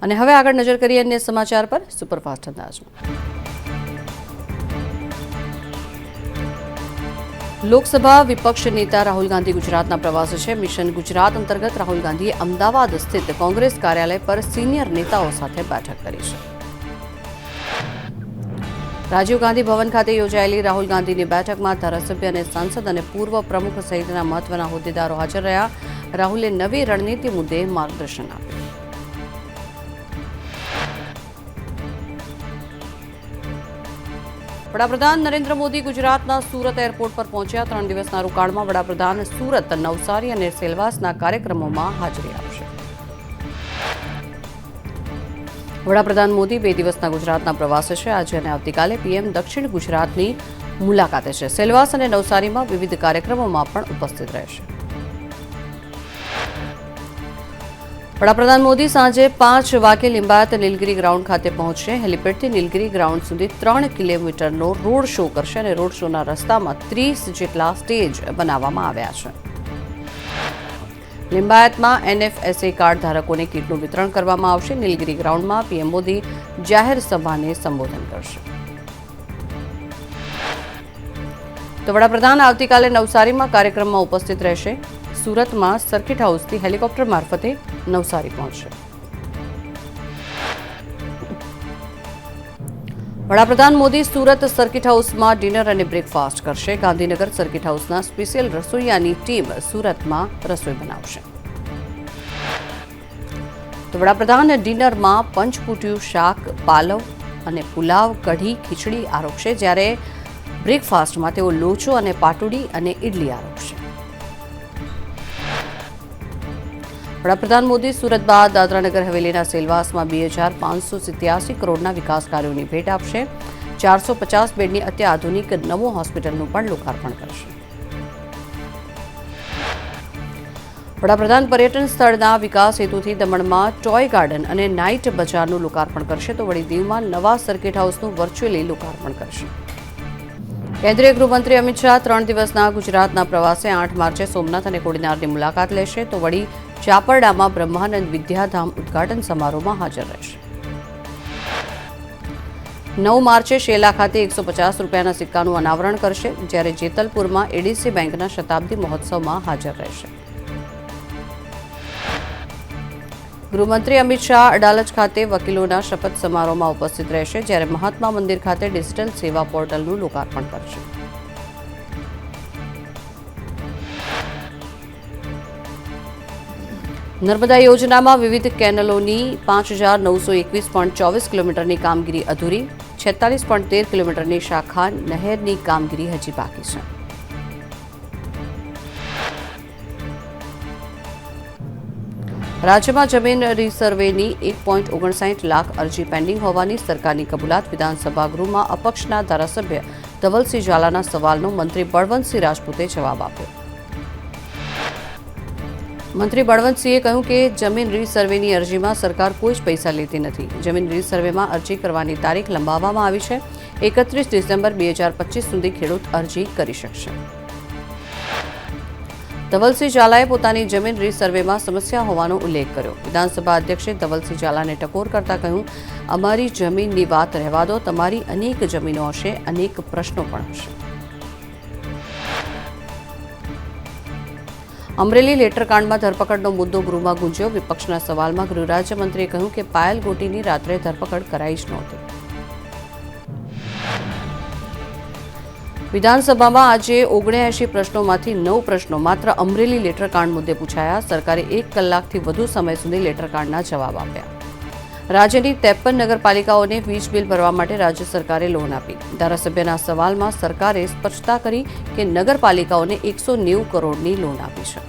અને હવે આગળ નજર કરીએ અન્ય સમાચાર પર સુપરફાસ્ટ અંદાજમાં। લોકસભા વિપક્ષ નેતા રાહુલ ગાંધી ગુજરાતના પ્રવાસે છે। મિશન ગુજરાત અંતર્ગત રાહુલ ગાંધીએ અમદાવાદ સ્થિત કોંગ્રેસ કાર્યાલય પર સિનિયર નેતાઓ સાથે બેઠક કરી છે। રાજીવ ગાંધી ભવન ખાતે યોજાયેલી રાહુલ ગાંધીની બેઠકમાં ધારાસભ્ય અને સાંસદ અને પૂર્વ પ્રમુખ સહિતના મહત્વના હોદ્દેદારો હાજર રહ્યા। રાહુલે નવી રણનીતિ મુદ્દે માર્ગદર્શન આપ્યું। વડાપ્રધાન નરેન્દ્ર મોદી ગુજરાતના સુરત એરપોર્ટ પર પહોંચ્યા। 3 દિવસના રોકાણમાં વડાપ્રધાન સુરત, નવસારી અને સેલવાસના કાર્યક્રમોમાં હાજરી આપશે। વડાપ્રધાન મોદી 2 દિવસના ગુજરાતના પ્રવાસે છે। આજે અને આવતીકાલે પીએમ દક્ષિણ ગુજરાતની મુલાકાતે છે। સેલવાસ અને નવસારીમાં વિવિધ કાર્યક્રમોમાં પણ ઉપસ્થિત રહેશે। વડાપ્રધાન મોદી સાંજે 5 વાગે લિંબાયત નીલગિરી ગ્રાઉન્ડ ખાતે પહોંચશે। હેલિપેડથી નીલગિરી ગ્રાઉન્ડ સુધી 3 કિલોમીટરનો રોડ શો કરશે અને રોડ શોના રસ્તામાં 30 જેટલા સ્ટેજ બનાવવામાં આવ્યા છે। લિંબાયતમાં એનએફએસએ કાર્ડ ધારકોને કીટનું વિતરણ કરવામાં આવશે। નીલગિરી ગ્રાઉન્ડમાં પીએમ મોદી જાહેર સભાને સંબોધન કરશે। તો વડાપ્રધાન આવતીકાલે નવસારીમાં કાર્યક્રમમાં ઉપસ્થિત રહેશે। સુરતમાં સર્કિટ હાઉસથી હેલિકોપ્ટર મારફતે નવસારી પહોંચશે। વડાપ્રધાન મોદી સુરત સર્કિટ હાઉસમાં ડિનર અને બ્રેકફાસ્ટ કરશે। ગાંધીનગર સર્કિટ હાઉસના સ્પેશિયલ રસોઈયાની ટીમ સુરતમાં રસોઈ બનાવશે। તો વડાપ્રધાન ડિનરમાં પંચકૂટિયું શાક, પાલવ અને પુલાવ, કઢી, ખીચડી આરોગશે, જ્યારે બ્રેકફાસ્ટમાં તેઓ લોચો અને પાટુડી અને ઇડલી આરોગશે। વડાપ્રધાન મોદી સુરત બાદ દાદરાનગર હવેલીના સેલવાસમાં 2587 કરોડના વિકાસ કાર્યોની ભેટ આપશે। 450 બેડની અત્યાધુનિક નમો હોસ્પિટલનું પણ લોકાર્પણ કરશે। વડાપ્રધાન પર્યટન સ્થળના વિકાસ હેતુથી દમણમાં ટોય ગાર્ડન અને નાઇટ બજારનું લોકાર્પણ કરશે। તો વળી દીવમાં નવા સર્કિટ હાઉસનું વર્ચ્યુઅલી લોકાર્પણ કરશે। કેન્દ્રીય ગૃહમંત્રી અમિત શાહ 3 દિવસના ગુજરાતના પ્રવાસે 8 માર્ચે સોમનાથ અને કોડીનારની મુલાકાત લેશે। તો વળી ચાપરડામાં બ્રહ્માનંદ વિદ્યાધામ ઉદ્ઘાટન સમારોહમાં હાજર રહેશે। 9 માર્ચે શેલા ખાતે 150 રૂપિયાના સિક્કાનું અનાવરણ કરશે, જ્યારે જેતલપુરમાં એડીસી બેંકના શતાબ્દી મહોત્સવમાં હાજર રહેશે। ગૃહમંત્રી અમિત શાહ અડાલજ ખાતે વકીલોના શપથ સમારોહમાં ઉપસ્થિત રહેશે, જ્યારે મહાત્મા મંદિર ખાતે ડિજિટલ સેવા પોર્ટલનું લોકાર્પણ કરશે। નર્મદા યોજનામાં વિવિધ કેનલોની 5921.24 કિલોમીટરની કામગીરી અધૂરી, 46.13 કિલોમીટરની શાખા નહેરની કામગીરી હજી બાકી છે। રાજ્યમાં જમીન રીસર્વેની 1.59 લાખ અરજી પેન્ડિંગ હોવાની સરકારની કબૂલાત। વિધાનસભા ગૃહમાં અપક્ષના ધારાસભ્ય ધવલસિંહ ઝાલાના સવાલનો મંત્રી બળવંતસિંહ રાજપૂતે જવાબ આપ્યો। મંત્રી બળવંતસિંહે કહ્યું કે જમીન રીસર્વેની અરજીમાં સરકાર કોઈ જ પૈસા લેતી નથી। જમીન રીસર્વેમાં અરજી કરવાની તારીખ લંબાવવામાં આવી છે। 31 ડિસેમ્બર 2025 સુધી ખેડૂત અરજી કરી શકશે। ધવલસિંહ ઝાલાએ પોતાની જમીન રીસર્વેમાં સમસ્યા હોવાનો ઉલ્લેખ કર્યો। વિધાનસભા અધ્યક્ષે ધવલસિંહ ઝાલાને ટકોર કરતા કહ્યું, અમારી જમીનની વાત રહેવા દો, તમારી અનેક જમીનો હશે, અનેક પ્રશ્નો પણ હશે। અમરેલી લેટરકાંડમાં ધરપકડનો મુદ્દો ગૃહમાં ગુંજ્યો। વિપક્ષના સવાલમાં ગૃહ રાજ્યમંત્રીએ કહ્યું કે પાયલ ગોટીની રાત્રે ધરપકડ કરાઈ જ નહોતી। વિધાનસભામાં આજે 79 પ્રશ્નોમાંથી 9 પ્રશ્નો માત્ર અમરેલી લેટરકાંડ મુદ્દે પૂછાયા। સરકારે 1 કલાકથી વધુ સમય સુધી લેટરકાંડના જવાબ આપ્યા। રાજ્યની 53 નગરપાલિકાઓને વીજ બિલ ભરવા માટે રાજ્ય સરકારે લોન આપી। ધારાસભ્યના સવાલમાં સરકારે સ્પષ્ટતા કરી કે નગરપાલિકાઓને 190 કરોડની લોન આપી છે।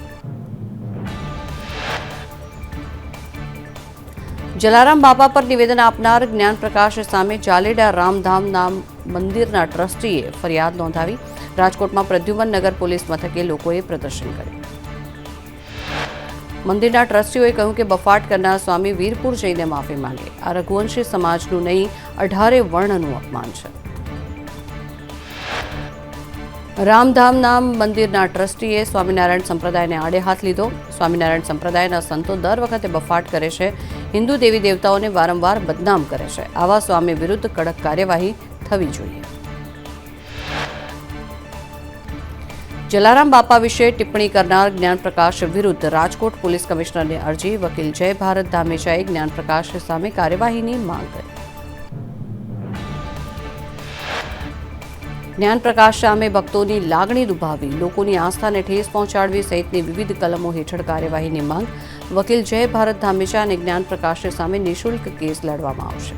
જલારામ બાપા પર નિવેદન આપનાર જ્ઞાનપ્રકાશ સામે જાલેડા રામધામના મંદિરના ટ્રસ્ટીએ ફરિયાદ નોંધાવી। રાજકોટમાં પ્રદ્યુમન નગર પોલીસ મથકે લોકોએ પ્રદર્શન કર્યું। મંદિરના ટ્રસ્ટીઓએ કહ્યું કે બફાટ કરનાર સ્વામી વીરપુર જઈને માફી માંગે। આ રઘુવંશી સમાજનું નહીં, 18 વર્ણનું અપમાન છે। રામધામના મંદિરના ટ્રસ્ટીએ સ્વામિનારાયણ સંપ્રદાયને આડે હાથ લીધો. સ્વામિનારાયણ સંપ્રદાયના સંતો દર વખતે બફાટ કરે છે, હિન્દુ દેવી દેવતાઓને વારંવાર બદનામ કરે છે. આવા સ્વામી વિરુદ્ધ કડક કાર્યવાહી થવી જોઈએ. જલારામ બાપા વિશે ટિપ્પણી કરનાર જ્ઞાનપ્રકાશ વિરુદ્ધ રાજકોટ પોલીસ કમિશનરને અરજી. વકીલ જય ભારત ધામેચાએ જ્ઞાનપ્રકાશ સામે કાર્યવાહીની માંગ કરી. જ્ઞાનપ્રકાશ સામે ભક્તોની લાગણી દુભાવી, લોકોની આસ્થાને ઠેસ પહોંચાડવી સહિતની વિવિધ કલમો હેઠળ કાર્યવાહીની માંગ. વકીલ જય ભારત ધામેચા અને જ્ઞાનપ્રકાશ સામે નિઃશુલ્ક કેસ લડવામાં આવશે.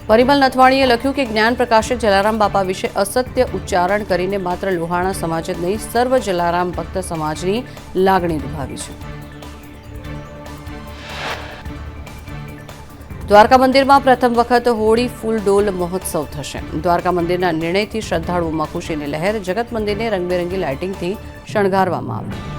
પરિમલ નથવાણીએ લખ્યું કે જ્ઞાનપ્રકાશે જલારામ બાપા વિશે અસત્ય ઉચ્ચારણ કરીને માત્ર લોહાણા સમાજ જ નહીં, સર્વ જલારામ ભક્ત સમાજની લાગણી દુભાવી છે. દ્વારકા મંદિરમાં પ્રથમ વખત હોળી ફૂલડોલ મહોત્સવ થશે. દ્વારકા મંદિરના નિર્ણયથી શ્રદ્ધાળુઓમાં ખુશીની લહેર. જગત મંદિરને રંગબેરંગી લાઇટિંગથી શણગારવામાં આવ્યું.